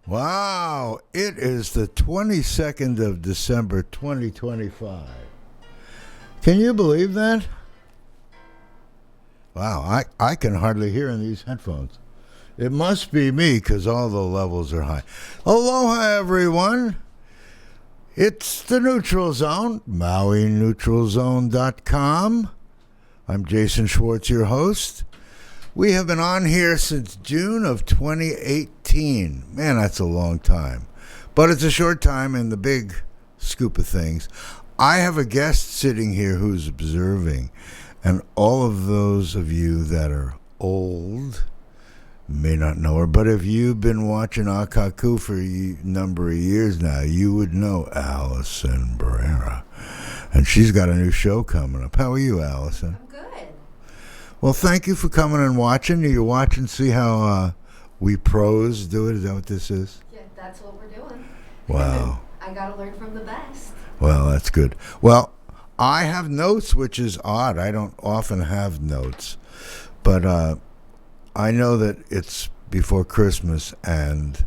Wow, it is the 22nd of December 2025. Can you believe that? Wow, I can hardly hear in these headphones. It must be me because all the levels are high. Aloha, everyone. It's the Neutral Zone, MauiNeutralZone.com. I'm Jason Schwartz, your host. We have been on here since June of 2018. Man, that's a long time. But it's a short time in the big scoop of things. I have a guest sitting here who's observing. And all of those of you that are old may not know her. But if you've been watching KAKU for a number of years now, you would know Allison Barrera. And she's got a new show coming up. How are you, Allison? I'm good. Well, thank you for coming and watching. You're watching, see how we pros do it? Is that what this is? Yeah, that's what we're doing. Wow. I got to learn from the best. Well, that's good. Well, I have notes, which is odd. I don't often have notes. But I know that it's before Christmas, and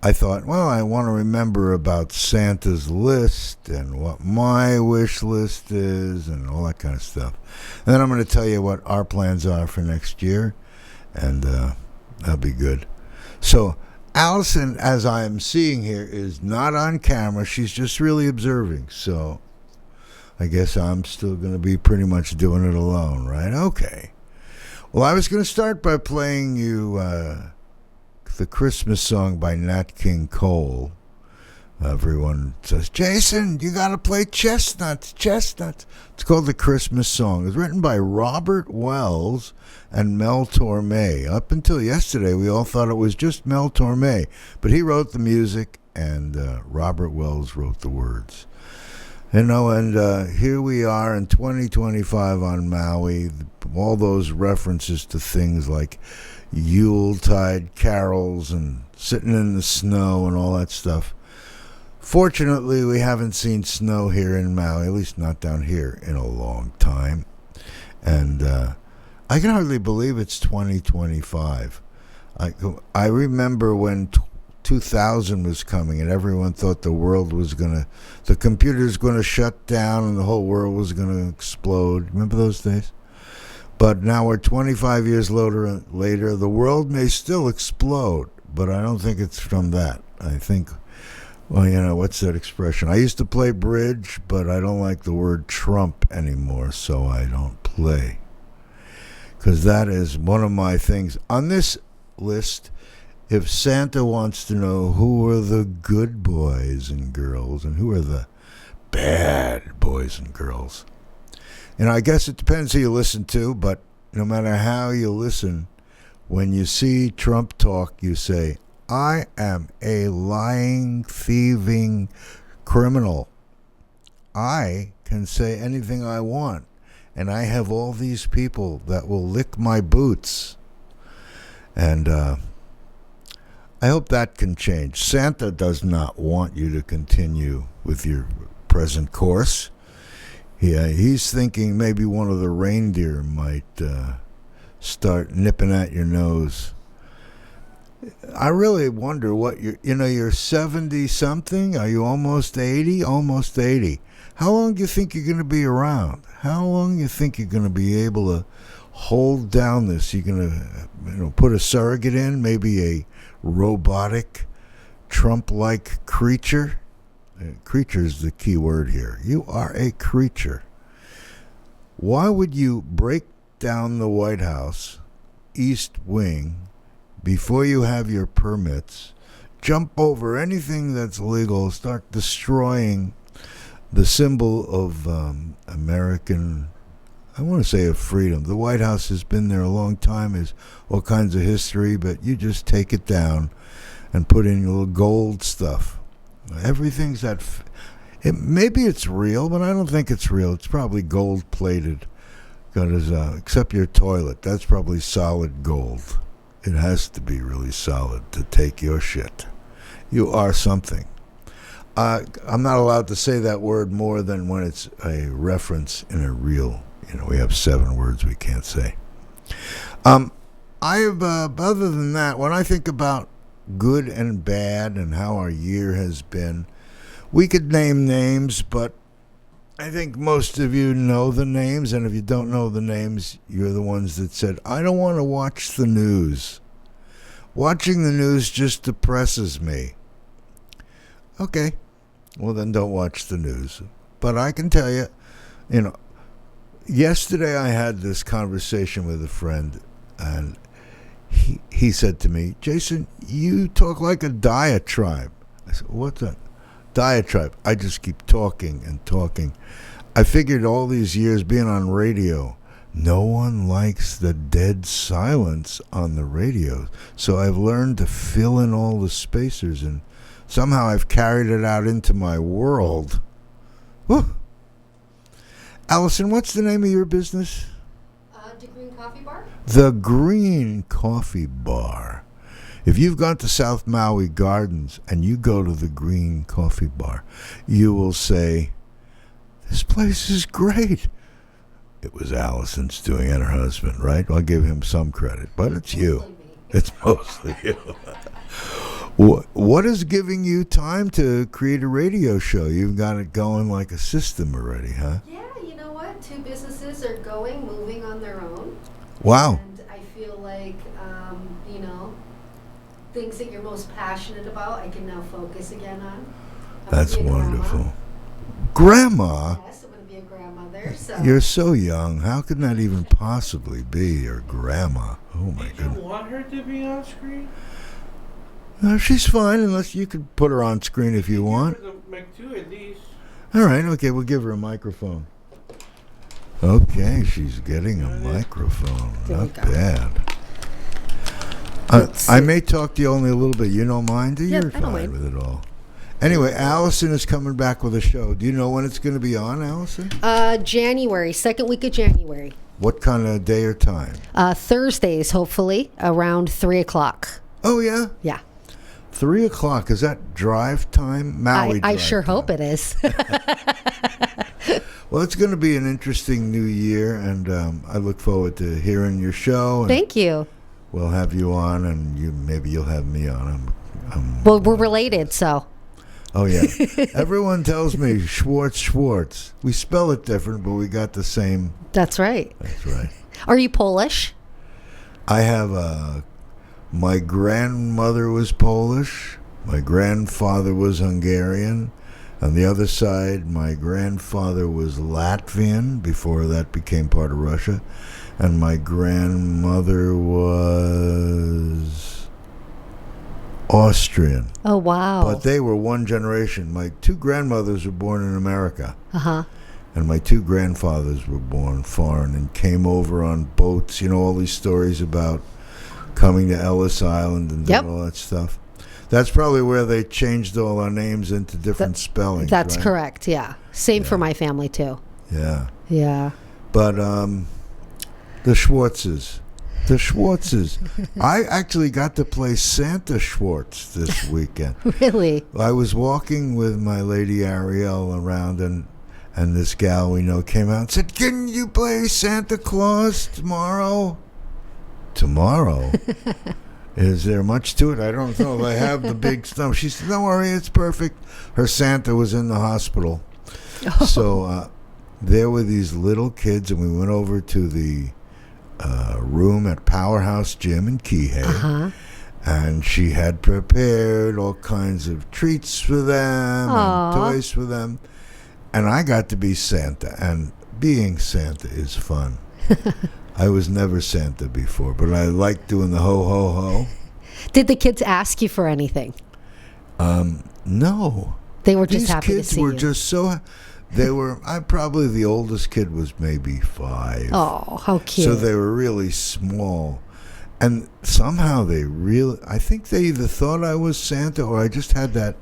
I thought, well, I want to remember about Santa's list and what my wish list is and all that kind of stuff. And then I'm going to tell you what our plans are for next year, and that'll be good. So Allison, as I am seeing here, is not on camera. She's just really observing. So I guess I'm still going to be pretty much doing it alone, right? Okay. Well, I was going to start by playing you the Christmas song by Nat King Cole. Everyone says, Jason, you got to play Chestnuts. It's called The Christmas Song. It was written by Robert Wells and Mel Torme. Up until yesterday, we all thought it was just Mel Torme. But he wrote the music, and Robert Wells wrote the words. You know, and here we are in 2025 on Maui. All those references to things like Yuletide carols and sitting in the snow and all that stuff. Fortunately, we haven't seen snow here in Maui, at least not down here, in a long time. And I can hardly believe it's 2025. I remember when 2000 was coming and everyone thought the world was the computer's going to shut down and the whole world was going to explode. Remember those days? But now we're 25 years later, the world may still explode, but I don't think it's from that. I think, well, you know, what's that expression? I used to play bridge, but I don't like the word Trump anymore, so I don't play. Because that is one of my things. On this list, if Santa wants to know who are the good boys and girls and who are the bad boys and girls, and I guess it depends who you listen to, but no matter how you listen, when you see Trump talk, you say, I am a lying, thieving criminal. I can say anything I want, and I have all these people that will lick my boots. And I hope that can change. Santa does not want you to continue with your present course. Yeah, he's thinking maybe one of the reindeer might start nipping at your nose. I really wonder what you're 70-something? Are you almost 80? Almost 80. How long do you think you're going to be around? How long do you think you're going to be able to hold down this? You're going to put a surrogate in, maybe a robotic, Trump-like creature? Creature is the key word here. You are a creature. Why would you break down the White House East Wing before you have your permits, jump over anything that's legal, start destroying the symbol of American, I want to say, of freedom? The White House has been there a long time, has all kinds of history, but you just take it down and put in your little gold stuff. Everything's maybe it's real, but I don't think it's real. It's probably gold-plated. Except your toilet. That's probably solid gold. It has to be really solid to take your shit. You are something. I'm not allowed to say that word more than when it's a reference in a real, we have 7 words we can't say. Other than that, when I think about good and bad and how our year has been. We could name names, but I think most of you know the names, and if you don't know the names, you're the ones that said, I don't want to watch the news. Watching the news just depresses me. Okay, well then don't watch the news. But I can tell you, yesterday I had this conversation with a friend, and he said to me, Jason, you talk like a diatribe. I said, what's that? Diatribe. I just keep talking and talking. I figured all these years being on radio, no one likes the dead silence on the radio. So I've learned to fill in all the spacers, and somehow I've carried it out into my world. Whew. Allison, what's the name of your business? The Green Coffee Bar? The Green Coffee Bar. If you've gone to South Maui Gardens and you go to the Green Coffee Bar, you will say, this place is great. It was Allison's doing and her husband, right? I'll give him some credit, but it's you. It's mostly you. What is giving you time to create a radio show? You've got it going like a system already, huh? Yeah, you know what? 2 businesses are moving on their own. Wow. And I feel like, things that you're most passionate about, I can now focus again on. That's wonderful. Grandma? Yes, I'm going to be a grandmother. So. You're so young. How can that even possibly be your grandma? Oh, my goodness. Did you want her to be on screen? No, she's fine, unless you could put her on screen if you want. Make 2 at least. All right, okay, we'll give her a microphone. Okay, she's getting a microphone. Not bad. I may talk to you only a little bit. You don't mind? You're fine with it all. Anyway, Allison is coming back with a show. Do you know when it's going to be on, Allison? January, 2nd week of January. What kind of day or time? Thursdays, hopefully, around 3 o'clock. Oh, yeah? Yeah. 3 o'clock. Is that drive time? Maui I drive sure time. hope it is. Well, it's going to be an interesting new year, and I look forward to hearing your show. And Thank you. We'll have you on, and maybe you'll have me on. Well, we're related, so. Oh, yeah. Everyone tells me Schwartz. We spell it different, but we got the same. That's right. That's right. Are you Polish? I have my grandmother was Polish. My grandfather was Hungarian. On the other side, my grandfather was Latvian before that became part of Russia. And my grandmother was Austrian. Oh, wow. But they were one generation. My 2 grandmothers were born in America. Uh-huh. And my 2 grandfathers were born foreign and came over on boats. You know, all these stories about coming to Ellis Island and doing all that stuff. That's probably where they changed all our names into different spellings. That's right? correct, yeah. Same for my family, too. Yeah. Yeah. But the Schwartzes. I actually got to play Santa Schwartz this weekend. Really? I was walking with my lady Ariel around, and this gal we know came out and said, can you play Santa Claus tomorrow? Tomorrow? Is there much to it? I don't know. I have the big stump. She said, don't worry, it's perfect. Her Santa was in the hospital. Oh. So there were these little kids, and we went over to the room at Powerhouse Gym in Kihei. Uh-huh. And she had prepared all kinds of treats for them and toys for them. And I got to be Santa. And being Santa is fun. I was never Santa before, but I like doing the ho, ho, ho. Did the kids ask you for anything? No. They were just happy to see you. These kids were just so... probably the oldest kid was maybe 5. Oh, how cute. So they were really small. And somehow I think they either thought I was Santa or I just had that,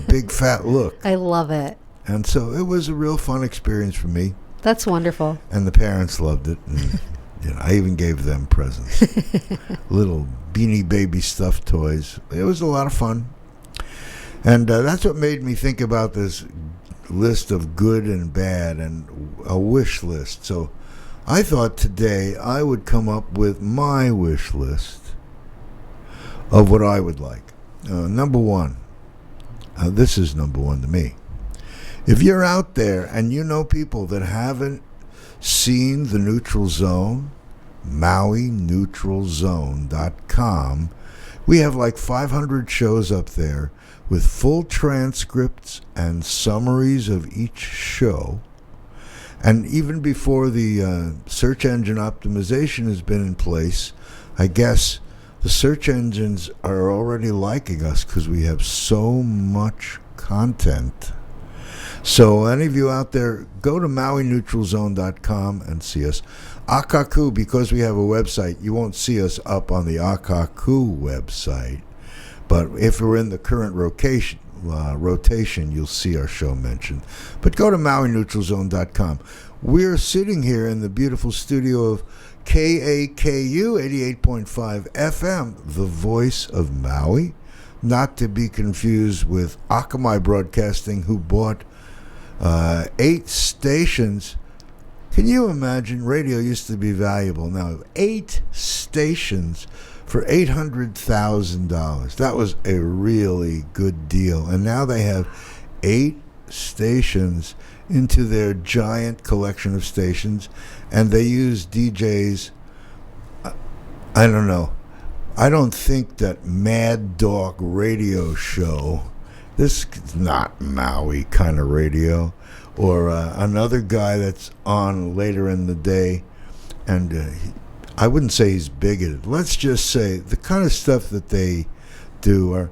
big fat look. I love it. And so it was a real fun experience for me. That's wonderful. And the parents loved it. And, I even gave them presents. Little Beanie Baby stuffed toys. It was a lot of fun. And that's what made me think about this list of good and bad and a wish list. So I thought today I would come up with my wish list of what I would like. Number one, this is number one to me. If you're out there and you know people that haven't seen the Neutral Zone, Maui Neutral Zone.com, we have like 500 shows up there with full transcripts and summaries of each show. And even before the search engine optimization has been in place, I guess the search engines are already liking us because we have so much content. So any of you out there, go to MauiNeutralZone.com and see us. KAKU, because we have a website, you won't see us up on the KAKU website. But if we're in the current rotation, you'll see our show mentioned. But go to MauiNeutralZone.com. We're sitting here in the beautiful studio of KAKU 88.5 FM, the voice of Maui. Not to be confused with Akamai Broadcasting, who bought 8 stations. Can you imagine? Radio used to be valuable. Now, 8 stations for $800,000. That was a really good deal. And now they have 8 stations into their giant collection of stations, and they use DJs. I don't know. I don't think that Mad Dog Radio Show, this is not Maui kind of radio, or another guy that's on later in the day, and I wouldn't say he's bigoted. Let's just say the kind of stuff that they do are,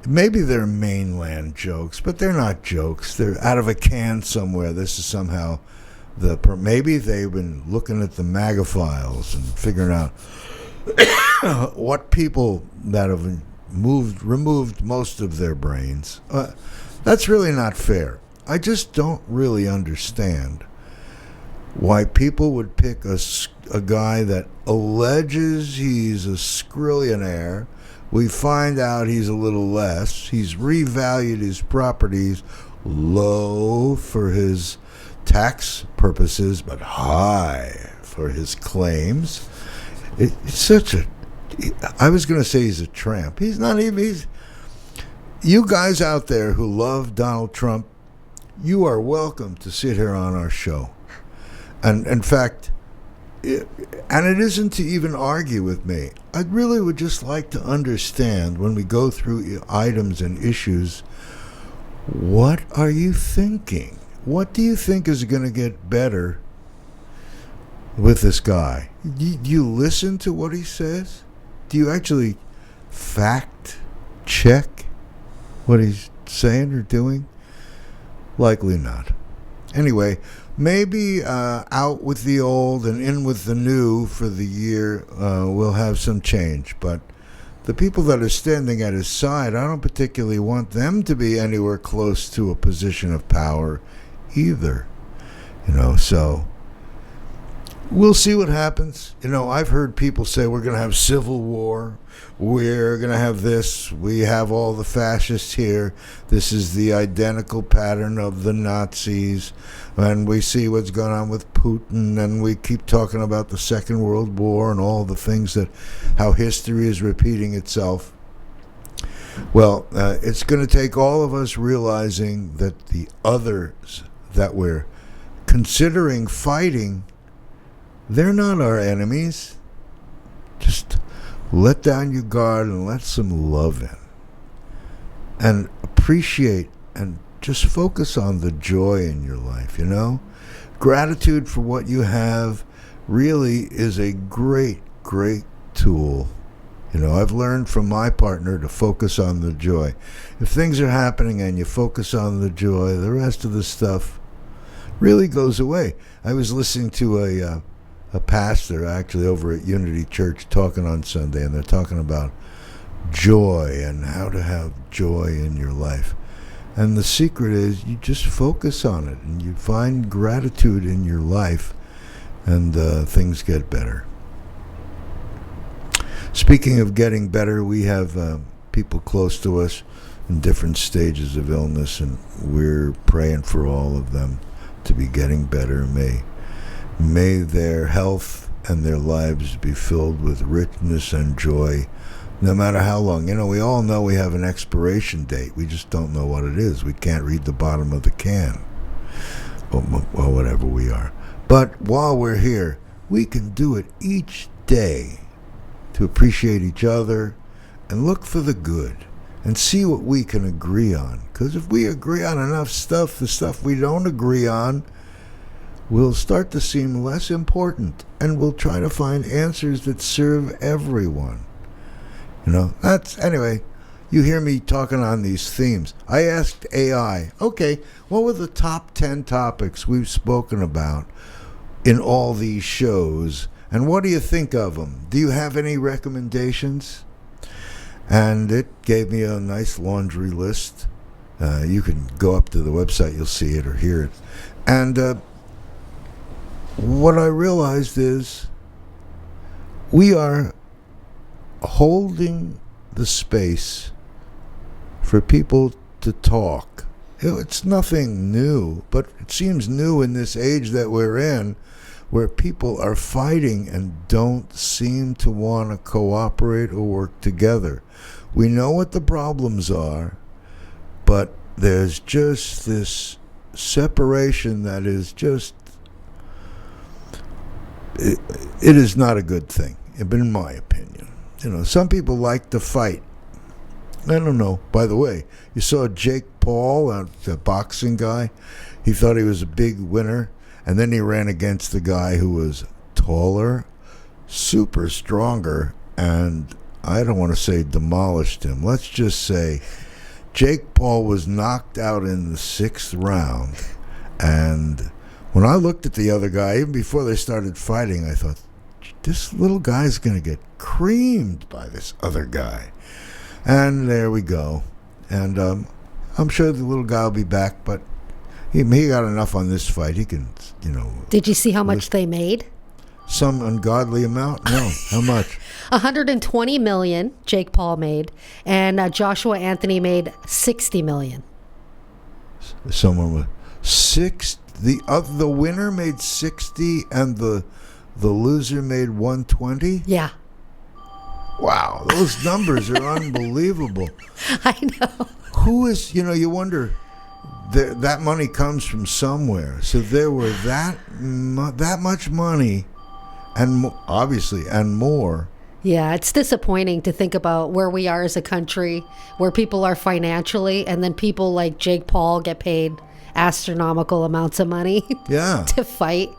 maybe they're mainland jokes, but they're not jokes. They're out of a can somewhere. This is somehow maybe they've been looking at the MAGA files and figuring out what people that have removed most of their brains. That's really not fair. I just don't really understand why people would pick a guy that alleges he's a skrillionaire. We find out he's a little less. He's revalued his properties low for his tax purposes, but high for his claims. It's such a... I was going to say he's a tramp. He's not even... You guys out there who love Donald Trump, you are welcome to sit here on our show. And in fact... and it isn't to even argue with me. I really would just like to understand, when we go through items and issues, what are you thinking? What do you think is going to get better with this guy? Do you listen to what he says? Do you actually fact check what he's saying or doing? Likely not. Anyway, maybe out with the old and in with the new for the year, we'll have some change. But the people that are standing at his side, I don't particularly want them to be anywhere close to a position of power either. So we'll see what happens. I've heard people say we're going to have civil war. We're going to have this. We have all the fascists here. This is the identical pattern of the Nazis. And we see what's going on with Putin. And we keep talking about the Second World War and all the things how history is repeating itself. Well, it's going to take all of us realizing that the others that we're considering fighting, they're not our enemies. Just let down your guard and let some love in. And appreciate and just focus on the joy in your life, Gratitude for what you have really is a great, great tool. I've learned from my partner to focus on the joy. If things are happening and you focus on the joy, the rest of the stuff really goes away. I was listening to a pastor actually over at Unity Church talking on Sunday, and they're talking about joy and how to have joy in your life. And the secret is you just focus on it and you find gratitude in your life, and things get better. Speaking of getting better, we have people close to us in different stages of illness, and we're praying for all of them to be getting better. May their health and their lives be filled with richness and joy no matter how long. We all know we have an expiration date. We just don't know what it is. We can't read the bottom of the can, or whatever we are. But while we're here, we can do it each day to appreciate each other and look for the good and see what we can agree on. Because if we agree on enough stuff, the stuff we don't agree on will start to seem less important, and we'll try to find answers that serve everyone. Anyway, you hear me talking on these themes. I asked AI, okay, what were the top 10 topics we've spoken about in all these shows, and what do you think of them? Do you have any recommendations? And it gave me a nice laundry list. You can go up to the website, you'll see it or hear it. And what I realized is we are holding the space for people to talk. It's nothing new, but it seems new in this age that we're in, where people are fighting and don't seem to want to cooperate or work together. We know what the problems are, but there's just this separation that is just, it is not a good thing, in my opinion. Some people like to fight. I don't know. By the way, you saw Jake Paul, the boxing guy. He thought he was a big winner, and then he ran against the guy who was taller, super stronger, and I don't want to say demolished him. Let's just say Jake Paul was knocked out in the 6th round. And when I looked at the other guy, even before they started fighting, I thought, this little guy's going to get creamed by this other guy. And there we go. And I'm sure the little guy will be back, but he got enough on this fight. He can, Did you see how much they made? Some ungodly amount? No. How much? 120 million Jake Paul made, and Joshua Anthony made 60 million. Someone with the winner made 60 and the loser made 120? Yeah. Wow, those numbers are unbelievable. I know. Who is, you wonder, that money comes from somewhere. So there were that much money, and obviously, and more. Yeah, it's disappointing to think about where we are as a country, where people are financially, and then people like Jake Paul get paid astronomical amounts of money to fight.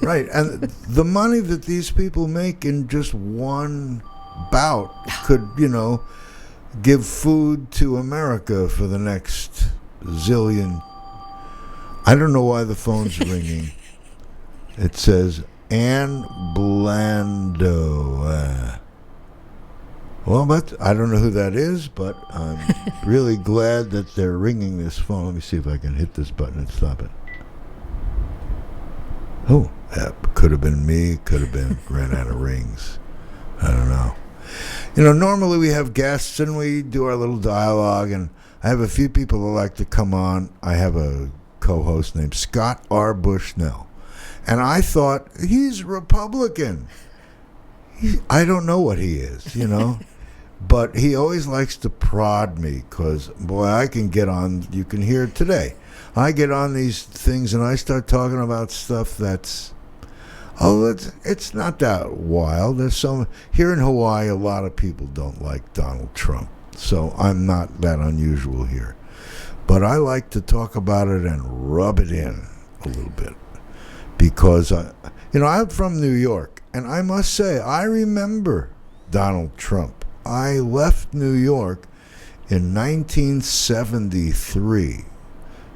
Right, and the money that these people make in just one bout could, give food to America for the next zillion. I don't know why the phone's ringing. It says Ann Blando. But I don't know who that is, but I'm really glad that they're ringing this phone. Let me see if I can hit this button and stop it. Oh, that could have been me, could have been ran out of rings. I don't know. Normally we have guests and we do our little dialogue, and I have a few people who like to come on. I have a co-host named Scott R. Bushnell, and I thought, he's Republican. I don't know what he is, but he always likes to prod me because, boy, I can get on, you can hear it today. I get on these things and I start talking about stuff that's, it's not that wild. There's here in Hawaii, a lot of people don't like Donald Trump, so I'm not that unusual here. But I like to talk about it and rub it in a little bit because, I'm from New York, and I must say, I remember Donald Trump. I left New York in 1973,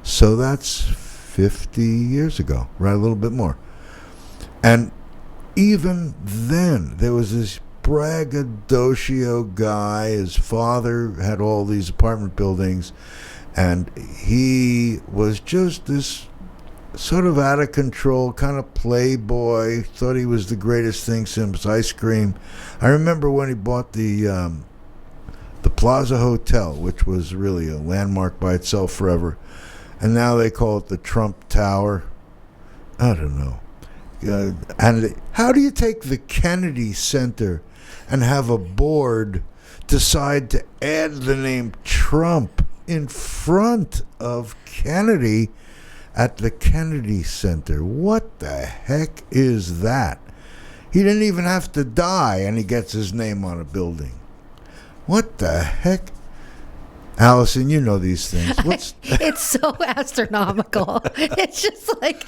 so that's 50 years ago, right, a little bit more. And even then, there was this braggadocio guy. His father had all these apartment buildings, and he was just this sort of out of control kind of playboy, thought he was the greatest thing since ice cream. I remember when he bought the Plaza Hotel, which was really a landmark by itself forever, and now they call it the Trump Tower. I don't know. And how do you take the Kennedy Center and have a board decide to add the name Trump in front of Kennedy at the Kennedy Center? What the heck is that? He didn't even have to die, and he gets his name on a building. What the heck? Allison, you know these things. It's so astronomical. It's just like,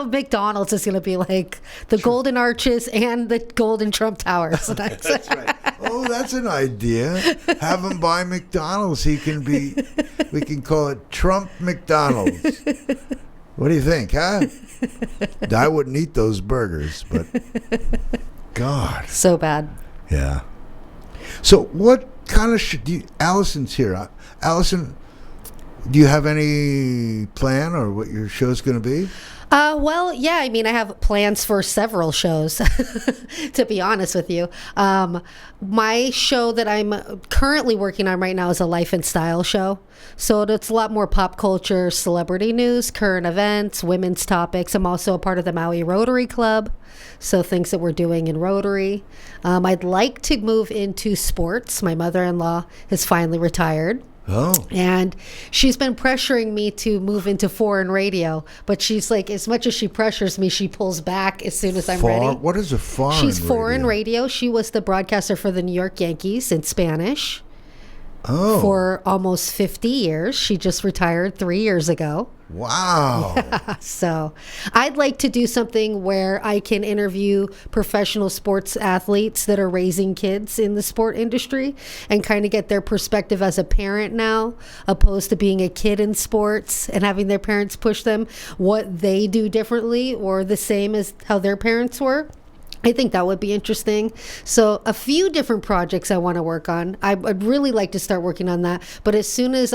McDonald's is going to be like the Golden Arches and the Golden Trump Towers. That's right. Oh, that's an idea. Have him buy McDonald's. We can call it Trump McDonald's. What do you think, huh? I wouldn't eat those burgers, but God. So bad. Yeah. So what kind of Allison's here. Allison, do you have any plan or what your show's going to be? Well, yeah, I mean, I have plans for several shows, to be honest with you. My show that I'm currently working on right now is a life and style show. So it's a lot more pop culture, celebrity news, current events, women's topics. I'm also a part of the Maui Rotary Club. So things that we're doing in Rotary. I'd like to move into sports. My mother-in-law has finally retired. Oh. And she's been pressuring me to move into foreign radio, but she's like, as much as she pressures me, she pulls back as soon as I'm ready. What is a foreign radio? She's foreign radio. She was the broadcaster for the New York Yankees in Spanish for almost 50 years. She just retired 3 years ago. Wow. Yeah, so I'd like to do something where I can interview professional sports athletes that are raising kids in the sport industry and kind of get their perspective as a parent now, opposed to being a kid in sports and having their parents push them, what they do differently or the same as how their parents were. I think that would be interesting. So a few different projects I want to work on. I'd really like to start working on that. But as soon as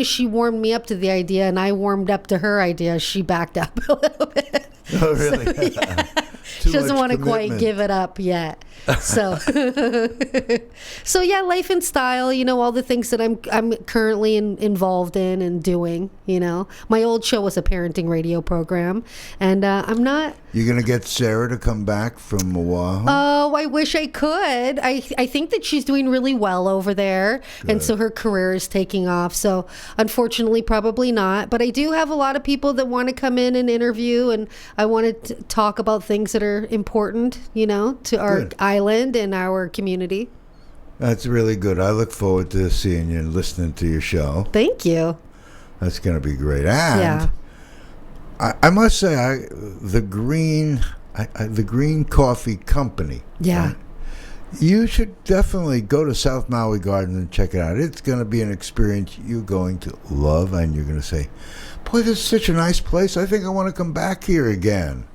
she warmed me up to the idea and I warmed up to her idea, she backed up a little bit. Oh, really? So, yeah. She doesn't want to quite give it up yet. So, so yeah, life and style, all the things that I'm currently involved in and doing, My old show was a parenting radio program, and I'm not... You're going to get Sarah to come back from Oahu? Oh, I wish I could. I think that she's doing really well over there. Good. And so her career is taking off. So unfortunately, probably not. But I do have a lot of people that want to come in and interview. And I want to talk about things that are important, to our island and our community. That's really good. I look forward to seeing you and listening to your show. Thank you. That's going to be great. And I must say, the Green Coffee Company. Yeah. Right? You should definitely go to South Maui Garden and check it out. It's going to be an experience you're going to love, and you're going to say, boy, this is such a nice place. I think I want to come back here again.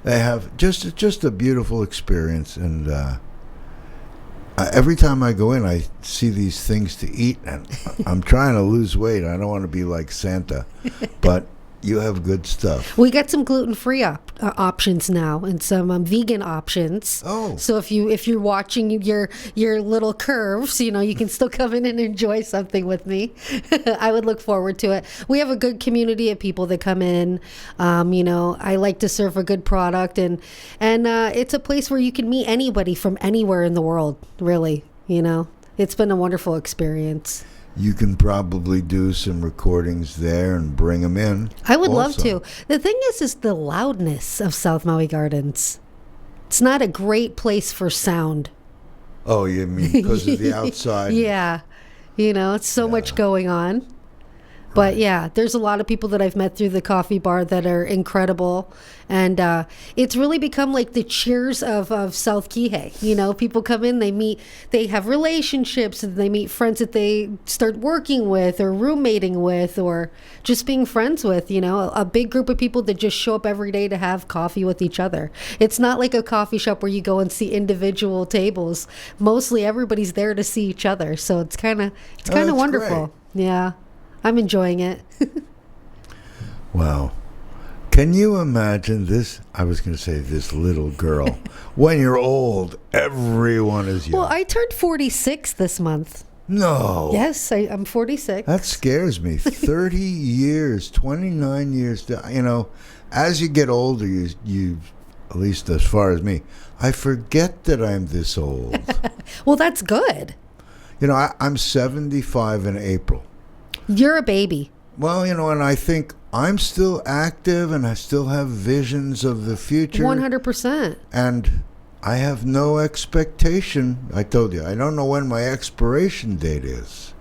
They have just a beautiful experience, and every time I go in, I see these things to eat, and I'm trying to lose weight. I don't want to be like Santa, but you have good stuff. We got some gluten-free options now, and some vegan options. Oh, so if you're watching your little curves, you can still come in and enjoy something with me. I would look forward to it. We have a good community of people that come in. I like to serve a good product, and it's a place where you can meet anybody from anywhere in the world. Really, it's been a wonderful experience. You can probably do some recordings there and bring them in. I would love to. The thing is the loudness of South Maui Gardens. It's not a great place for sound. Oh, you mean because of the outside? Yeah. It's so much going on. But yeah, there's a lot of people that I've met through the coffee bar that are incredible. And it's really become like the Cheers of South Kihei. People come in, they have relationships, and they meet friends that they start working with or roommating with or just being friends with, a big group of people that just show up every day to have coffee with each other. It's not like a coffee shop where you go and see individual tables. Mostly everybody's there to see each other. So it's kind of wonderful. Great. Yeah. I'm enjoying it. Wow. Can you imagine this? I was going to say this little girl. When you're old, everyone is young. Well, I turned 46 this month. No. Yes, I'm 46. That scares me. 30 years, 29 years. As you get older, you, at least as far as me, I forget that I'm this old. Well, that's good. You know, I'm 75 in April. You're a baby. Well, you know, and I think I'm still active and I still have visions of the future. 100%. And I have no expectation. I told you, I don't know when my expiration date is.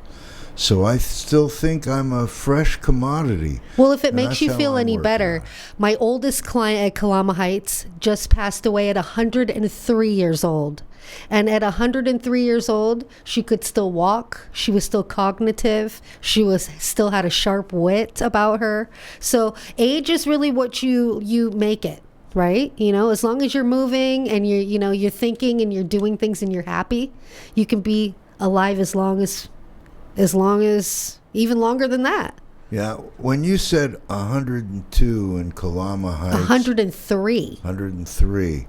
So I still think I'm a fresh commodity. Well, if it And makes that's you how feel I'm any working better, on it. my oldest client at Kalama Heights just passed away at 103 years old. And at 103 years old, she could still walk. She was still cognitive. She was still had a sharp wit about her. So age is really what you make it, right? You know, as long as you're moving and you're thinking and you're doing things and you're happy, you can be alive as long as even longer than that. Yeah, when you said 102 in Kalama Heights, 103. 103.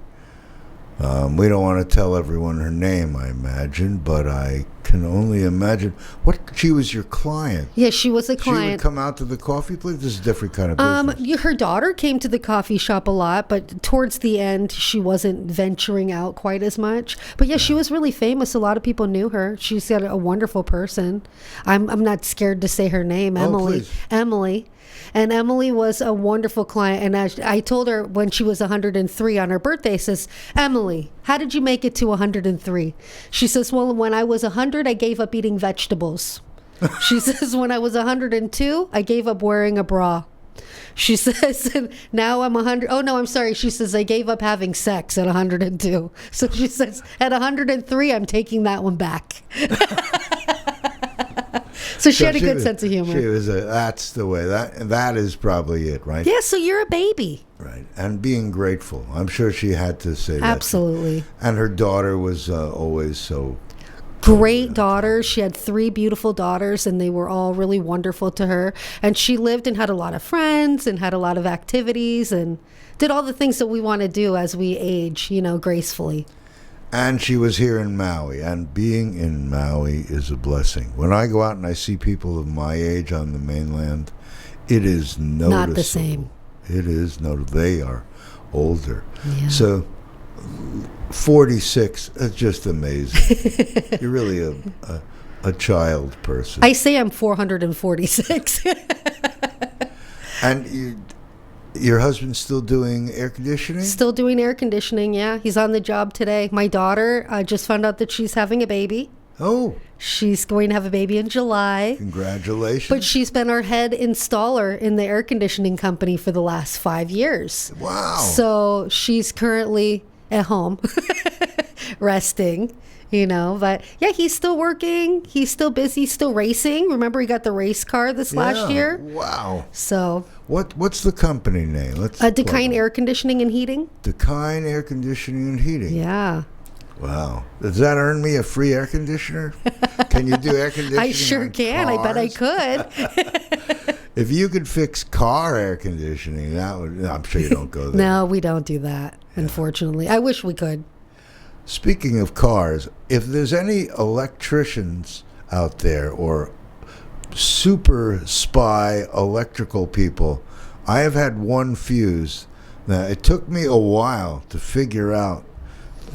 We don't want to tell everyone her name, I imagine, but I can only imagine. She was your client. Yeah, she was a She would client. come out to the coffee place? This is a different kind of business. Her daughter came to the coffee shop a lot, but towards the end, she wasn't venturing out quite as much. But yeah, she was really famous. A lot of people knew her. She's got a wonderful person. I'm not scared to say her name, Emily. Please. Emily. And Emily was a wonderful client. And I told her when she was 103 on her birthday, I says, Emily, how did you make it to 103? She says, well, when I was 100, I gave up eating vegetables. She says, when I was 102, I gave up wearing a bra. She says, and now I'm 100. Oh, no, I'm sorry. She says, I gave up having sex at 102. So she says, at 103, I'm taking that one back. So she had a good sense of humor. That's the way. That is probably it, right? Yeah, so you're a baby. Right. And being grateful. I'm sure she had to say that. Absolutely. And her daughter was always so... Great daughters. She had 3 beautiful daughters, and they were all really wonderful to her. And she lived and had a lot of friends and had a lot of activities and did all the things that we want to do as we age, gracefully. And she was here in Maui, and being in Maui is a blessing. When I go out and I see people of my age on the mainland, it is noticeable. Not the same. It is noticeable. They are older. Yeah. So 46, that's just amazing. You're really a child person. I say I'm 446. And your husband's still doing air conditioning? Still doing air conditioning, yeah. He's on the job today. My daughter just found out that she's having a baby. Oh, She's going to have a baby in July. congratulations. But she's been our head installer in the air conditioning company for the last 5 years. Wow. So she's currently at home resting, But yeah, he's still working. He's still busy, still racing. Remember, he got the race car this last year. Wow. So What's the company name? Let's Decine Air Conditioning and Heating. Decine Air Conditioning and Heating. Yeah. Wow. Does that earn me a free air conditioner? Can you do air conditioning? I sure on can. I bet I cars? could. If you could fix car air conditioning, that would. I'm sure you don't go there. No, we don't do that, unfortunately. I wish we could. Speaking of cars, if there's any electricians out there or super spy electrical people, I have had one fuse. Now, it took me a while to figure out,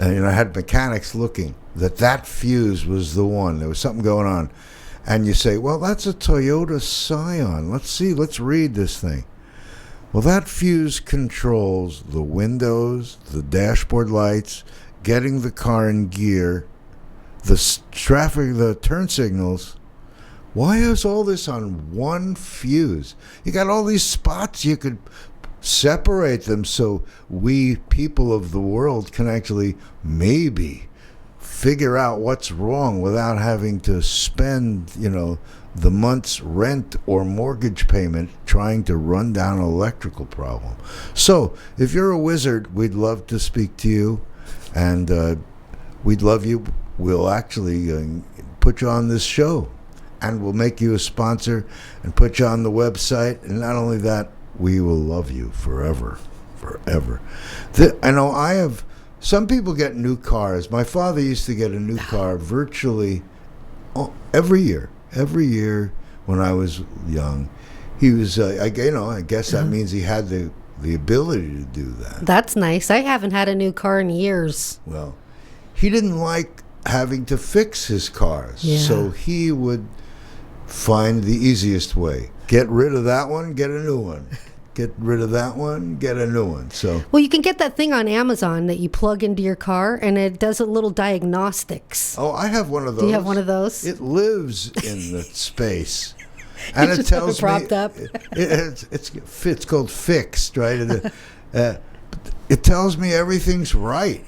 and I had mechanics looking, that fuse was the one. There was something going on. And you say, well, that's a Toyota Scion. Let's read this thing. Well, that fuse controls the windows, the dashboard lights, getting the car in gear, the traffic, the turn signals. Why is all this on one fuse? You got all these spots. You could separate them so we people of the world can actually maybe figure out what's wrong without having to spend, the month's rent or mortgage payment trying to run down an electrical problem. So if you're a wizard, we'd love to speak to you, and we'd love you. We'll actually put you on this show, and we'll make you a sponsor and put you on the website. And not only that, we will love you forever. I know some people get new cars. My father used to get a new car virtually every year. Every year when I was young, he was. I guess that means he had the ability to do that. That's nice. I haven't had a new car in years. Well, he didn't like having to fix his cars. Yeah. So he would find the easiest way. Get rid of that one, get a new one. Get rid of that one, get a new one. So Well, you can get that thing on Amazon that you plug into your car, and it does a little diagnostics. I have one of those. Do you have one of those? It lives in the space. And You it just have it tells propped me up. it's called fixed, right? It tells me everything's right.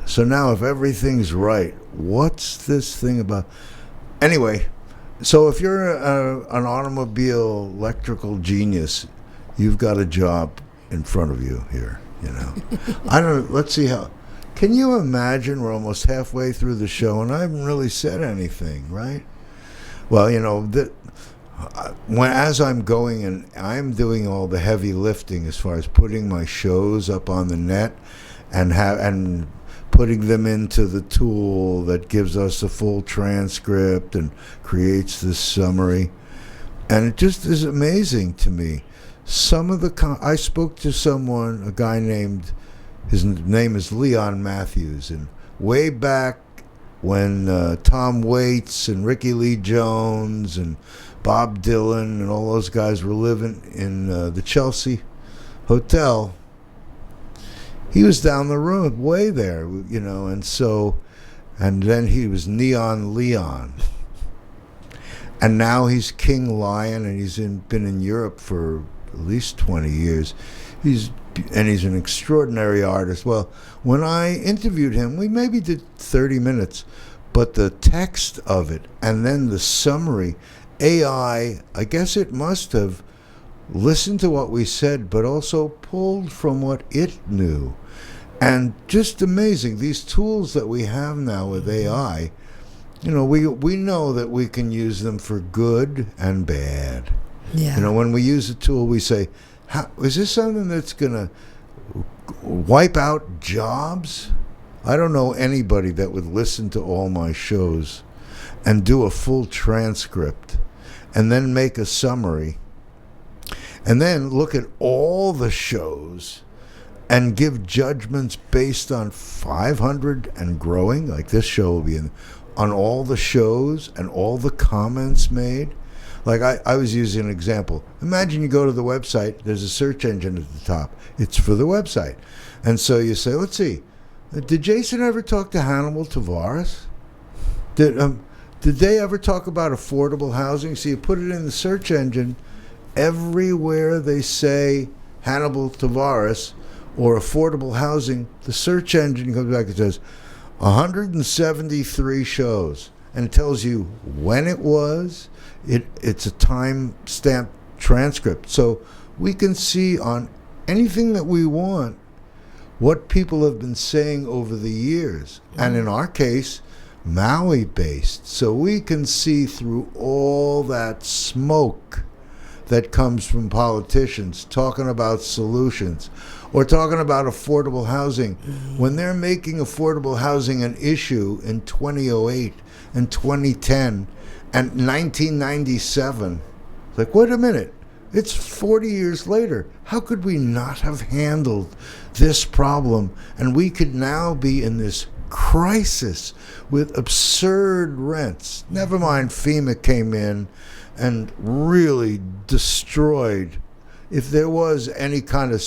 So now, if everything's right, what's this thing about? Anyway, so if you're an automobile electrical genius, you've got a job in front of you here. You know, I don't. Let's see how. Can you imagine? We're almost halfway through the show, and I haven't really said anything, right? Well, you know that. As I'm going and I'm doing all the heavy lifting as far as putting my shows up on the net and putting them into the tool that gives us a full transcript and creates this summary, and it just is amazing to me. Some of the I spoke to someone, a guy named, his name is Leon Matthews, and way back when Tom Waits and Ricky Lee Jones and Bob Dylan and all those guys were living in the Chelsea Hotel, he was down the road, way there, you know, and then he was Neon Leon. And now he's King Lion, and he's been in Europe for at least 20 years. He's an extraordinary artist. Well, when I interviewed him, we maybe did 30 minutes, but the text of it and then the summary, AI, I guess it must have listened to what we said, but also pulled from what it knew. And just amazing, these tools that we have now with AI, you know, we know that we can use them for good and bad. Yeah. You know, when we use a tool, we say, is this something that's going to wipe out jobs? I don't know anybody that would listen to all my shows and do a full transcript and then make a summary and then look at all the shows and give judgments based on 500 and growing, like this show will be on all the shows and all the comments made. Like I was using an example. Imagine you go to the website, there's a search engine at the top. It's for the website. And so you say, let's see, did Jason ever talk to Hannibal Tavares? Did they ever talk about affordable housing? So you put it in the search engine. Everywhere they say Hannibal Tavares or affordable housing, the search engine comes back and says 173 shows. And it tells you when it was. It's a time-stamped transcript. So we can see on anything that we want what people have been saying over the years. And in our case, Maui-based. So we can see through all that smoke that comes from politicians talking about solutions or talking about affordable housing. When they're making affordable housing an issue in 2008 and 2010 and 1997, like, wait a minute, it's 40 years later. How could we not have handled this problem? And we could now be in this crisis with absurd rents. Never mind FEMA came in and really destroyed. If there was any kind of,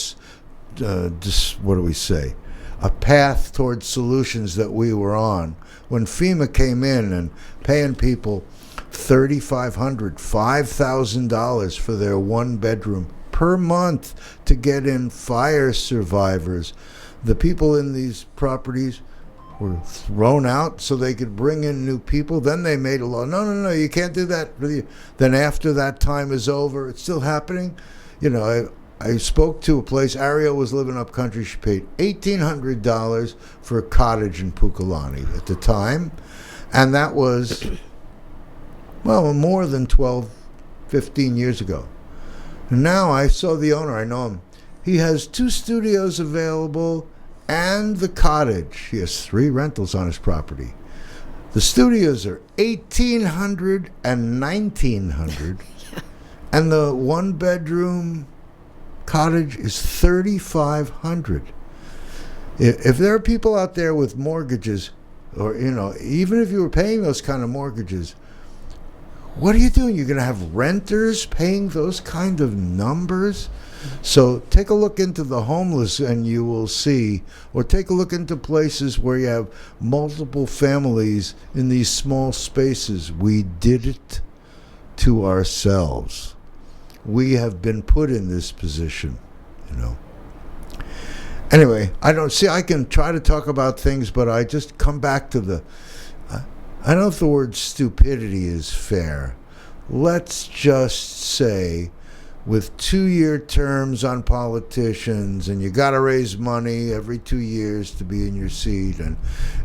what do we say, a path towards solutions that we were on, when FEMA came in and paying people $3,500, $5,000 for their one bedroom per month to get in fire survivors, the people in these properties were thrown out so they could bring in new people. Then they made a law. No, you can't do that. Then after that time is over, it's still happening. You know, I spoke to a place, Ariel was living up country. She paid $1,800 for a cottage in Pukalani at the time. And that was, well, more than 12, 15 years ago. And now I saw the owner, I know him. He has 2 studios available and the cottage. He has 3 rentals on his property. The studios are $1,800 and $1,900. Yeah. And the 1-bedroom cottage is $3,500. If there are people out there with mortgages, or even if you were paying those kind of mortgages, what are you doing? You're going to have renters paying those kind of numbers? So take a look into the homeless and you will see, or take a look into places where you have multiple families in these small spaces. We did it to ourselves. We have been put in this position, Anyway, I can try to talk about things, but I just come back to I don't know if the word stupidity is fair. Let's just say, with 2-year terms on politicians, and you got to raise money every 2 years to be in your seat, and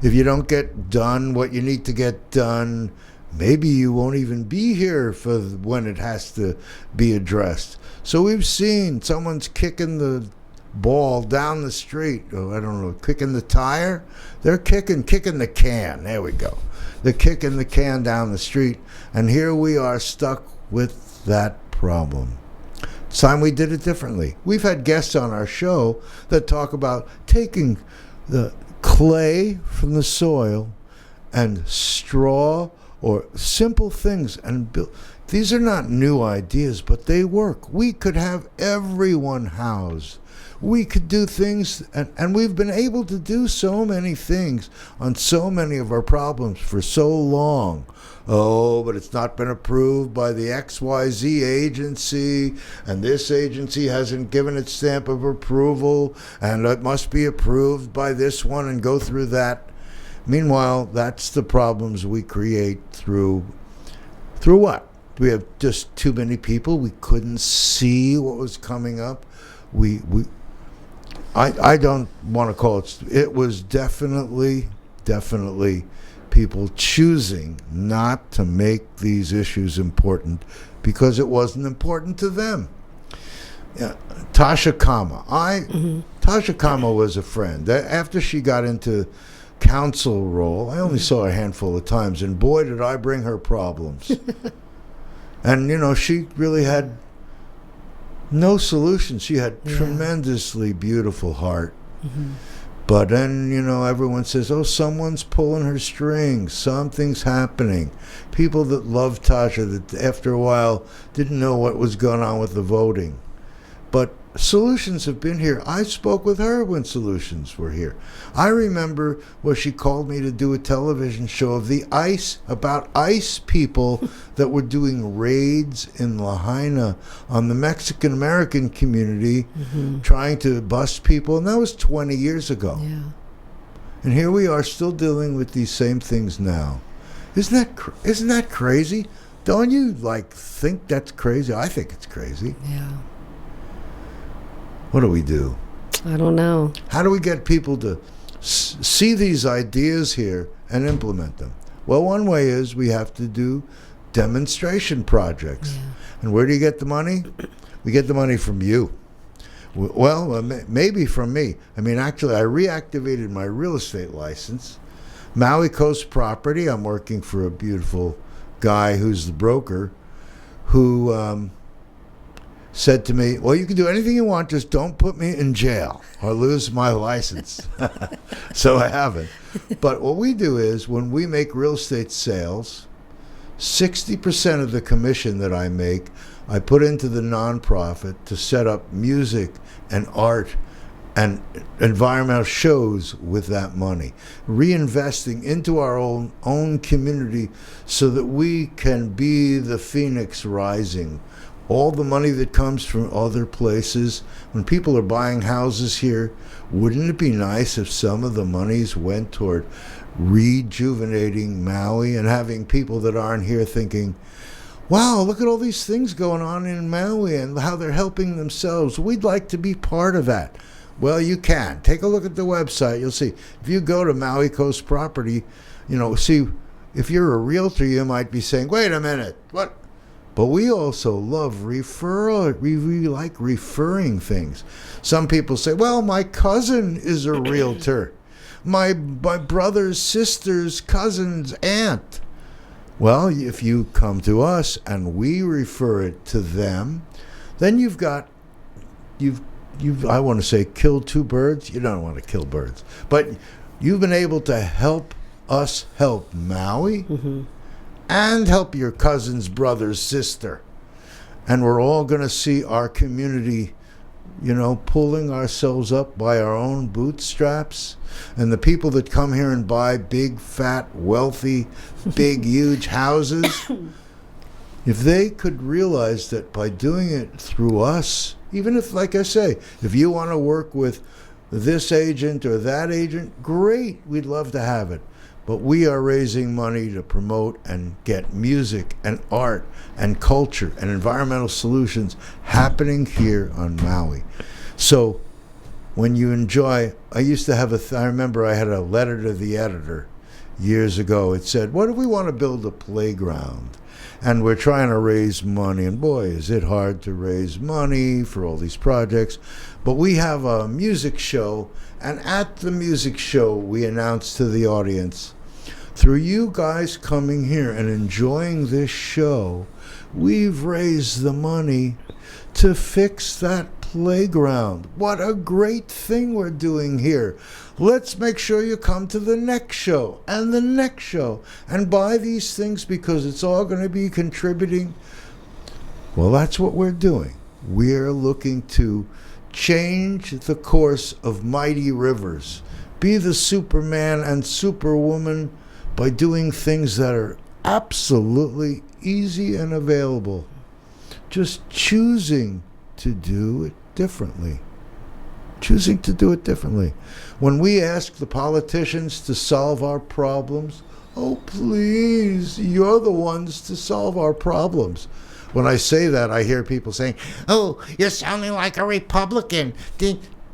if you don't get done what you need to get done, maybe you won't even be here for when it has to be addressed. So we've seen someone's kicking the ball down the street, or I don't know, kicking the tire. They're kicking the can. There we go. They're kicking the can down the street, and here we are stuck with that problem. It's time we did it differently. We've had guests on our show that talk about taking the clay from the soil and straw or simple things and build. These are not new ideas, but they work. We could have everyone housed. We could do things, and we've been able to do so many things on so many of our problems for so long. Oh, but it's not been approved by the XYZ agency, and this agency hasn't given its stamp of approval, and it must be approved by this one and go through that. Meanwhile, that's the problems we create through what? We have just too many people. We couldn't see what was coming up. I don't want to call it. It was definitely people choosing not to make these issues important because it wasn't important to them. Yeah, Tasha Kama. Tasha Kama was a friend. After she got into council role, I only saw her a handful of times, and boy, did I bring her problems. And, she really had no solution. She had tremendously beautiful heart. Mm-hmm. But then, everyone says, oh, someone's pulling her strings. Something's happening. People that loved Tasha that after a while didn't know what was going on with the voting. But Solutions have been here. I spoke with her when Solutions were here. I remember when she called me to do a television show of about ICE people that were doing raids in Lahaina on the Mexican-American community, trying to bust people, and that was 20 years ago. Yeah. And here we are still dealing with these same things now. Isn't that crazy? Don't you, think that's crazy? I think it's crazy. Yeah. What do we do? I don't know. How do we get people to see these ideas here and implement them? Well, one way is we have to do demonstration projects. Yeah. And where do you get the money? We get the money from you. Well, maybe from me. Actually, I reactivated my real estate license. Maui Coast Property, I'm working for a beautiful guy who's the broker, who said to me, well, you can do anything you want, just don't put me in jail or lose my license. So I haven't. But what we do is, when we make real estate sales, 60% of the commission that I make, I put into the nonprofit to set up music and art and environmental shows with that money, reinvesting into our own community so that we can be the phoenix rising. All the money that comes from other places, when people are buying houses here, wouldn't it be nice if some of the monies went toward rejuvenating Maui and having people that aren't here thinking, wow, look at all these things going on in Maui and how they're helping themselves. We'd like to be part of that. Well, you can. Take a look at the website. You'll see. If you go to Maui Coast Property, see, if you're a realtor, you might be saying, wait a minute, what? But we also love referral. We really like referring things. Some people say, well, my cousin is a realtor. My brother's sister's cousin's aunt. Well, if you come to us and we refer it to them, then you've I want to say kill two birds. You don't want to kill birds. But you've been able to help us help Maui and help your cousin's brother's sister. And we're all going to see our community, pulling ourselves up by our own bootstraps. And the people that come here and buy big, fat, wealthy, big, huge houses, if they could realize that by doing it through us, even if, like I say, if you want to work with this agent or that agent, great, we'd love to have it. But we are raising money to promote and get music and art and culture and environmental solutions happening here on Maui. So when you enjoy, I used to have I remember I had a letter to the editor years ago. It said, what if we want to build a playground? And we're trying to raise money. And boy, is it hard to raise money for all these projects. But we have a music show. And at the music show, we announced to the audience, through you guys coming here and enjoying this show, we've raised the money to fix that playground. What a great thing we're doing here. Let's make sure you come to the next show and the next show and buy these things because it's all going to be contributing. Well, that's what we're doing. We're looking to change the course of mighty rivers. Be the Superman and Superwoman by doing things that are absolutely easy and available. Just choosing to do it differently. Choosing to do it differently. When we ask the politicians to solve our problems, oh, please, you're the ones to solve our problems. When I say that, I hear people saying, oh, you're sounding like a Republican.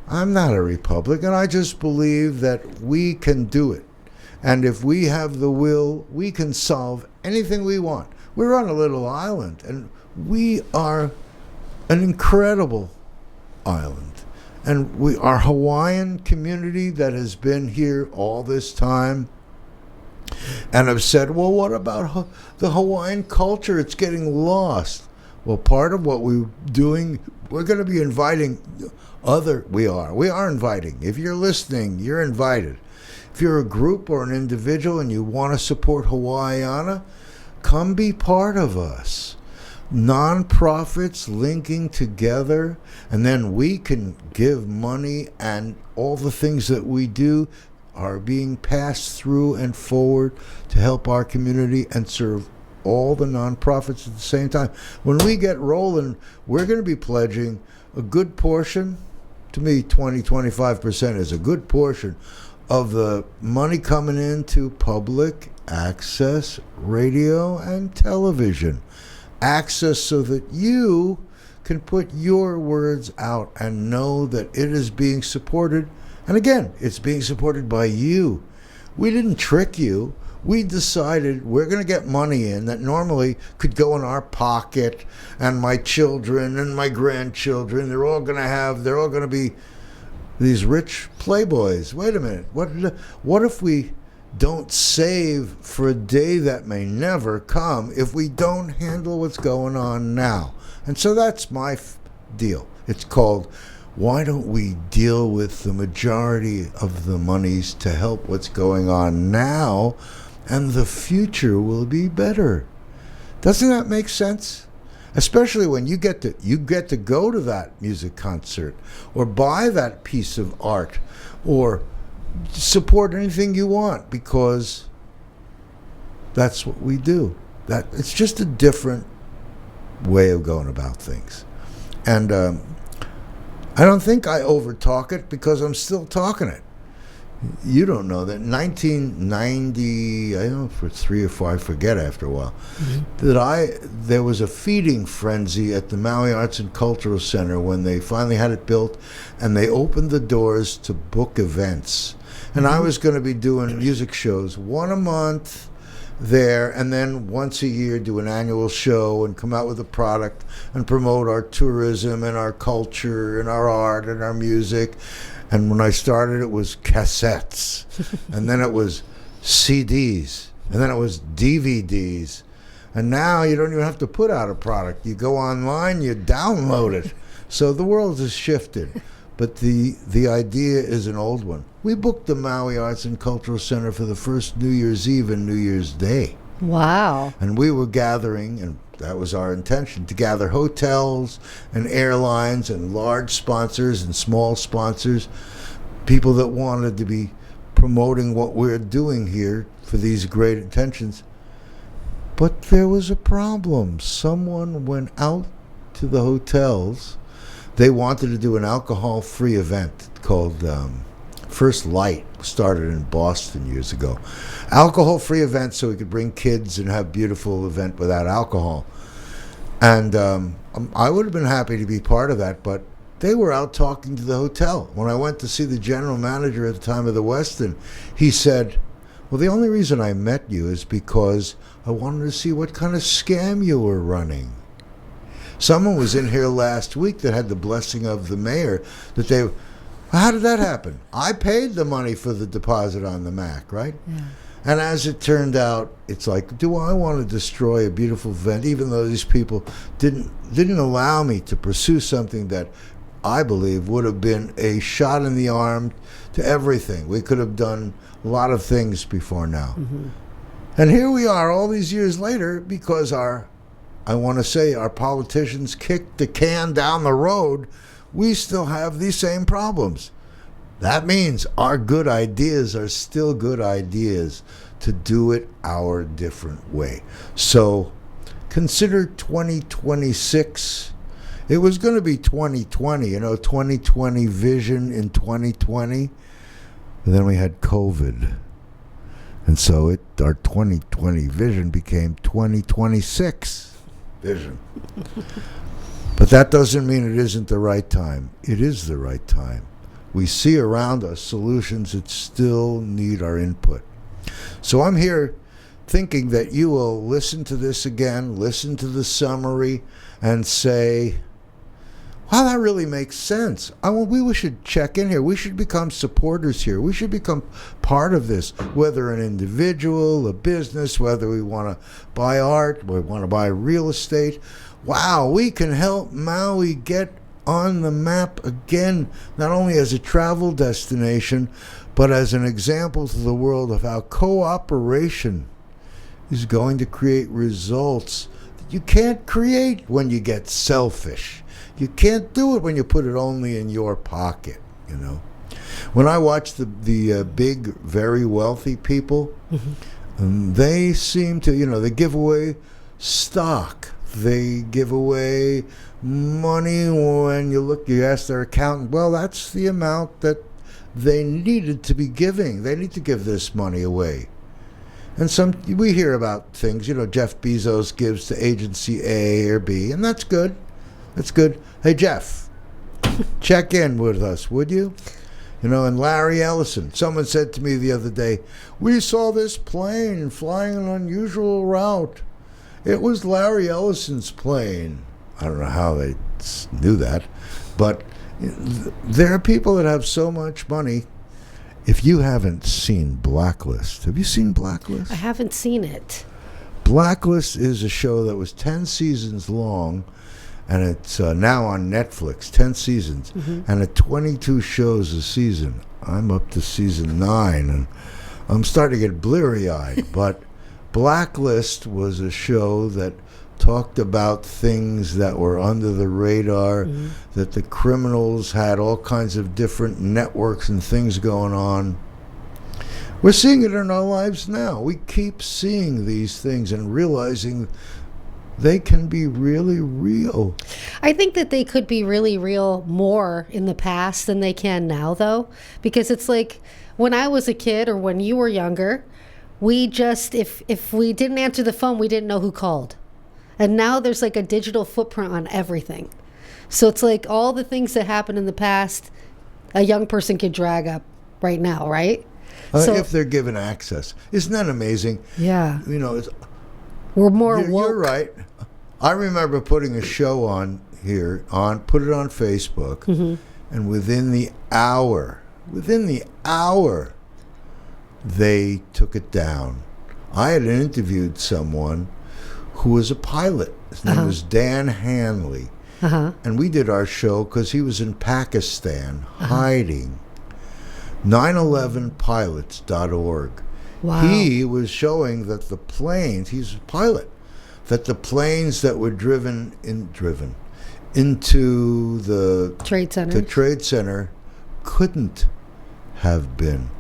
I'm not a Republican. I just believe that we can do it. And if we have the will, we can solve anything we want. We're on a little island, and we are an incredible island. And our Hawaiian community that has been here all this time, and I've said, well, what about the Hawaiian culture? It's getting lost. Well, part of what we're doing, we're going to be inviting we are inviting. If you're listening, you're invited. If you're a group or an individual and you want to support Hawaiiana, come be part of us. Non-profits linking together, and then we can give money, and all the things that we do are being passed through and forward to help our community and serve all the non-profits at the same time. When we get rolling, we're going to be pledging a good portion. To me, 20-25% is a good portion of the money coming into public access radio and television. Access so that you can put your words out and know that it is being supported. And again, it's being supported by you. We didn't trick you. We decided we're going to get money in that normally could go in our pocket, and my children and my grandchildren, they're all going to be these rich playboys. Wait a minute. What if we don't save for a day that may never come if we don't handle what's going on now? And so that's my deal. It's called, why don't we deal with the majority of the monies to help what's going on now, and the future will be better. Doesn't that make sense? Especially when you get to go to that music concert, or buy that piece of art, or support anything you want, because that's what we do. That it's just a different way of going about things. And I don't think I overtalk it because I'm still talking it. You don't know that 1990, I don't know for 3 or 4, I forget after a while, there was a feeding frenzy at the Maui Arts and Cultural Center when they finally had it built, and they opened the doors to book events. And I was going to be doing music shows, one a month there, and then once a year do an annual show and come out with a product and promote our tourism and our culture and our art and our music. And when I started, it was cassettes, and then it was CDs, and then it was DVDs. And now you don't even have to put out a product. You go online, you download it. So the world has shifted. but the idea is an old one. We booked the Maui Arts and Cultural Center for the first New Year's Eve and New Year's Day. Wow. And we were gathering, and that was our intention, to gather hotels and airlines and large sponsors and small sponsors, people that wanted to be promoting what we're doing here for these great intentions. But there was a problem. Someone went out to the hotels. They wanted to do an alcohol-free event called First Light. Started in Boston years ago. Alcohol-free event so we could bring kids and have a beautiful event without alcohol. And I would have been happy to be part of that, but they were out talking to the hotel. When I went to see the general manager at the time of the Westin, he said, well, the only reason I met you is because I wanted to see what kind of scam you were running. Someone was in here last week that had the blessing of the mayor that they... How did that happen? I paid the money for the deposit on the Mac, right? Yeah. And as it turned out, it's like, do I want to destroy a beautiful event, even though these people didn't allow me to pursue something that I believe would have been a shot in the arm to everything. We could have done a lot of things before now. Mm-hmm. And here we are all these years later because our politicians kicked the can down the road. We still have these same problems. That means our good ideas are still good ideas to do it our different way. So consider 2026. It was going to be 2020, 2020 vision in 2020. And then we had COVID. And so our 2020 vision became 2026 vision. But that doesn't mean it isn't the right time. It is the right time. We see around us solutions that still need our input. So I'm here thinking that you will listen to this again, listen to the summary, and say, wow, that really makes sense. We should check in here. We should become supporters here. We should become part of this, whether an individual, a business, whether we want to buy art, we want to buy real estate. Wow, we can help Maui get on the map again, not only as a travel destination, but as an example to the world of how cooperation is going to create results that you can't create when you get selfish. You can't do it when you put it only in your pocket, When I watch the big, very wealthy people, they seem to, they give away stock. They give away money when you ask their accountant, well, that's the amount that they needed to be giving. They need to give this money away. And we hear about things, Jeff Bezos gives to agency A or B, and that's good. That's good. Hey, Jeff, check in with us, would you? And Larry Ellison. Someone said to me the other day, we saw this plane flying an unusual route. It was Larry Ellison's plane. I don't know how they knew that, but there are people that have so much money. If you haven't seen Blacklist, have you seen Blacklist? I haven't seen it. Blacklist is a show that was 10 seasons long, and it's now on Netflix, 10 seasons, and at 22 shows a season. I'm up to season 9, and I'm starting to get bleary-eyed, but Blacklist was a show that talked about things that were under the radar, that the criminals had all kinds of different networks and things going on. We're seeing it in our lives now. We keep seeing these things and realizing they can be really real. I think that they could be really real more in the past than they can now, though, because it's like when I was a kid or when you were younger, we just, if we didn't answer the phone, we didn't know who called. And now there's like a digital footprint on everything. So it's like all the things that happened in the past, a young person could drag up right now, right? So, if they're given access. Isn't that amazing? Yeah. We're more woke. You're right. I remember putting a show on here, put it on Facebook, and within the hour, they took it down. I had interviewed someone who was a pilot. His name was Dan Hanley. and we did our show because he was in Pakistan hiding. 911pilots.org. Wow. He was showing that the planes, he's a pilot, that the planes that were driven into the Trade Center. the trade center couldn't have been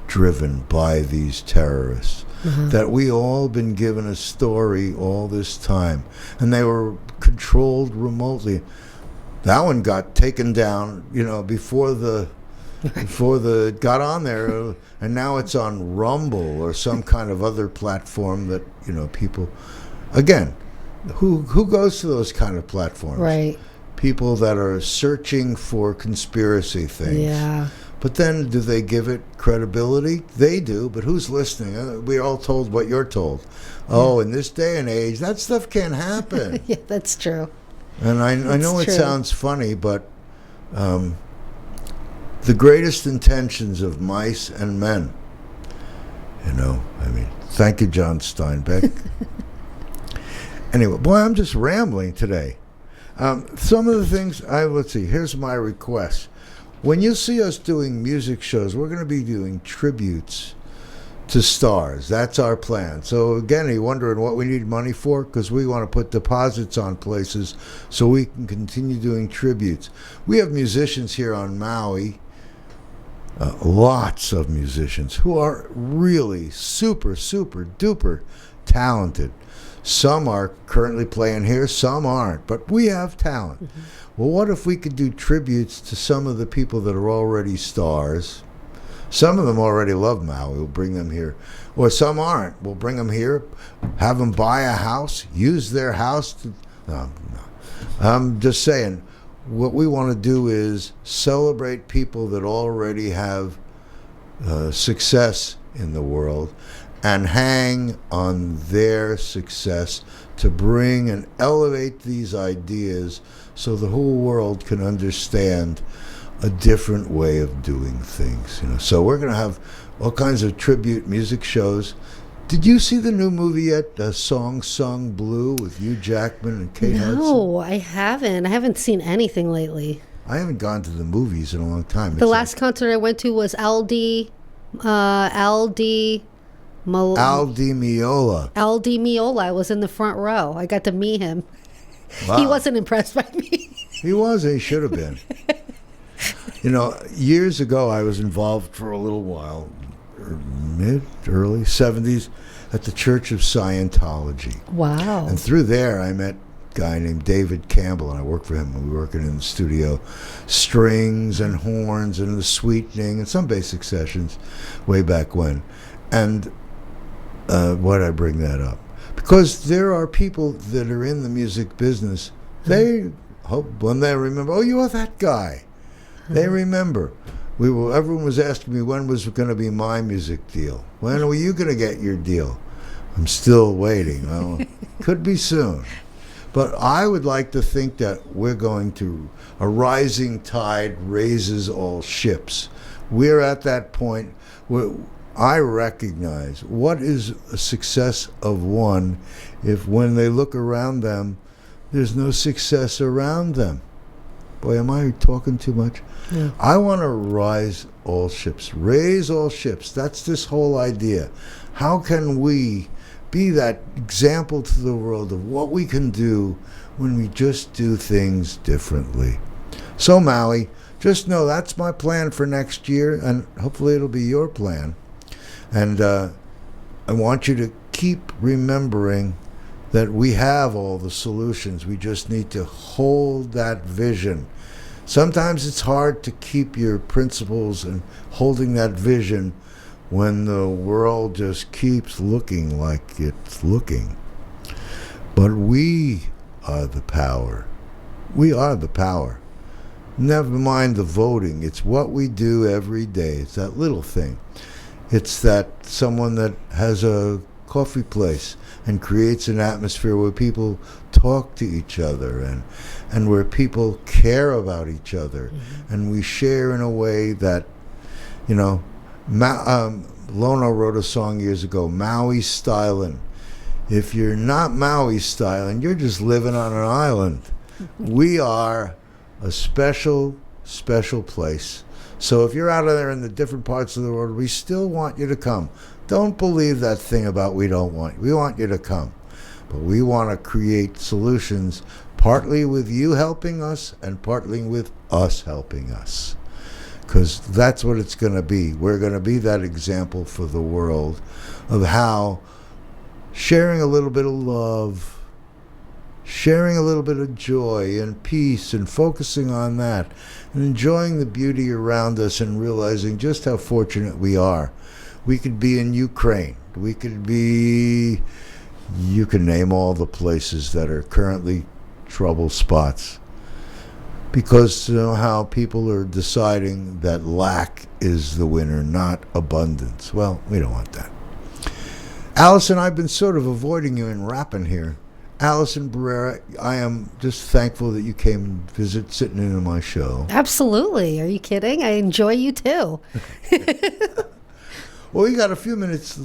driven by these terrorists. That we all been given a story all this time, and they were controlled remotely. That one got taken down, before the got on there, and now it's on Rumble or some kind of other platform that people. Again, who goes to those kind of platforms? Right. People that are searching for conspiracy things. Yeah. But then, do they give it credibility? They do, but who's listening? We're all told what you're told. Oh, in this day and age, that stuff can't happen. Yeah, that's true. And I know it true. sounds funny, but the greatest intentions of mice and men, thank you, John Steinbeck. Anyway, boy, I'm just rambling today. Some of the things, let's see, here's my request. When you see us doing music shows, we're going to be doing tributes to stars. That's our plan. So again, are you wondering what we need money for? Because we want to put deposits on places so we can continue doing tributes. We have musicians here on Maui, lots of musicians who are really super, super duper talented. Some are currently playing here, some aren't, but we have talent. Well, what if we could do tributes to some of the people that are already stars? Some of them already love Maui. We'll bring them here. Or some aren't. We'll bring them here, have them buy a house, use their house to... No. I'm just saying, what we want to do is celebrate people that already have success in the world and hang on their success to bring and elevate these ideas so the whole world can understand a different way of doing things. So we're going to have all kinds of tribute music shows. Did you see the new movie yet, Song Sung Blue, with Hugh Jackman and Kate Hudson? No, I haven't. I haven't seen anything lately. I haven't gone to the movies in a long time. The last concert I went to was Al Di Meola. Al Di Meola. I was in the front row. I got to meet him. Wow. He wasn't impressed by me. He was. He should have been. Years ago, I was involved for a little while, early 70s, at the Church of Scientology. Wow. And through there, I met a guy named David Campbell, and I worked for him. We were working in the studio, strings and horns and the sweetening and some basic sessions way back when. And why did I bring that up? Because there are people that are in the music business. They hope when they remember, oh, you are that guy. They remember. Everyone was asking me when was going to be my music deal. When were you going to get your deal? I'm still waiting. Well, could be soon. But I would like to think that we're going to, a rising tide raises all ships. We're at that point where I recognize what is a success of one if when they look around them, there's no success around them. Boy, am I talking too much? Yeah. I want to rise all ships, raise all ships. That's this whole idea. How can we be that example to the world of what we can do when we just do things differently? So, Maui, just know that's my plan for next year, and hopefully it'll be your plan. And I want you to keep remembering that we have all the solutions. We just need to hold that vision. Sometimes it's hard to keep your principles and holding that vision when the world just keeps looking like it's looking. But we are the power. We are the power. Never mind the voting. It's what we do every day. It's that little thing. It's that someone that has a coffee place and creates an atmosphere where people talk to each other and where people care about each other. And we share in a way that, Lono wrote a song years ago, Maui Stylin'. If you're not Maui Stylin', you're just living on an island. We are a special, special place. So if you're out there in the different parts of the world, we still want you to come. Don't believe that thing about we don't want you. We want you to come. But we want to create solutions, partly with you helping us and partly with us helping us. Because that's what it's going to be. We're going to be that example for the world of how sharing a little bit of love, sharing a little bit of joy and peace and focusing on that and enjoying the beauty around us and realizing just how fortunate we are. We could be in Ukraine. We could be, you can name all the places that are currently trouble spots. Because you know how people are deciding that lack is the winner, not abundance. Well, we don't want that. Allison, I've been sort of avoiding you in rapping here. Allison Barrera, I am just thankful that you came and visit, sitting in on my show. Absolutely. Are you kidding? I enjoy you too. Well, we got a few minutes.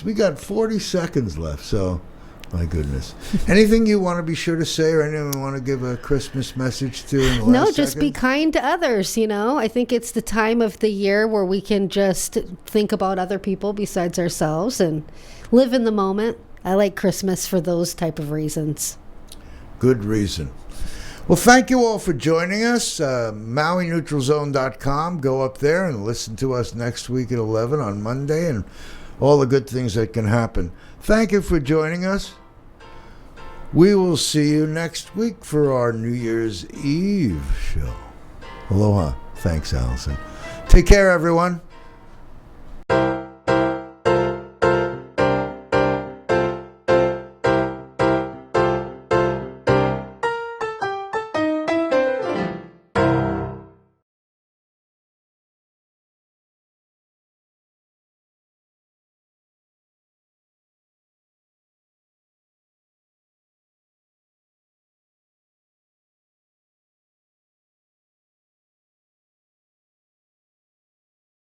We got 40 seconds left, so my goodness. Anything you want to be sure to say or anyone you want to give a Christmas message to in the No, last just be second? kind to others, you know. I think it's the time of the year where we can just think about other people besides ourselves and live in the moment. I like Christmas for those type of reasons. Good reason. Well, thank you all for joining us. MauiNeutralZone.com. Go up there and listen to us next week at 11 on Monday and all the good things that can happen. Thank you for joining us. We will see you next week for our New Year's Eve show. Aloha. Thanks, Allison. Take care, everyone.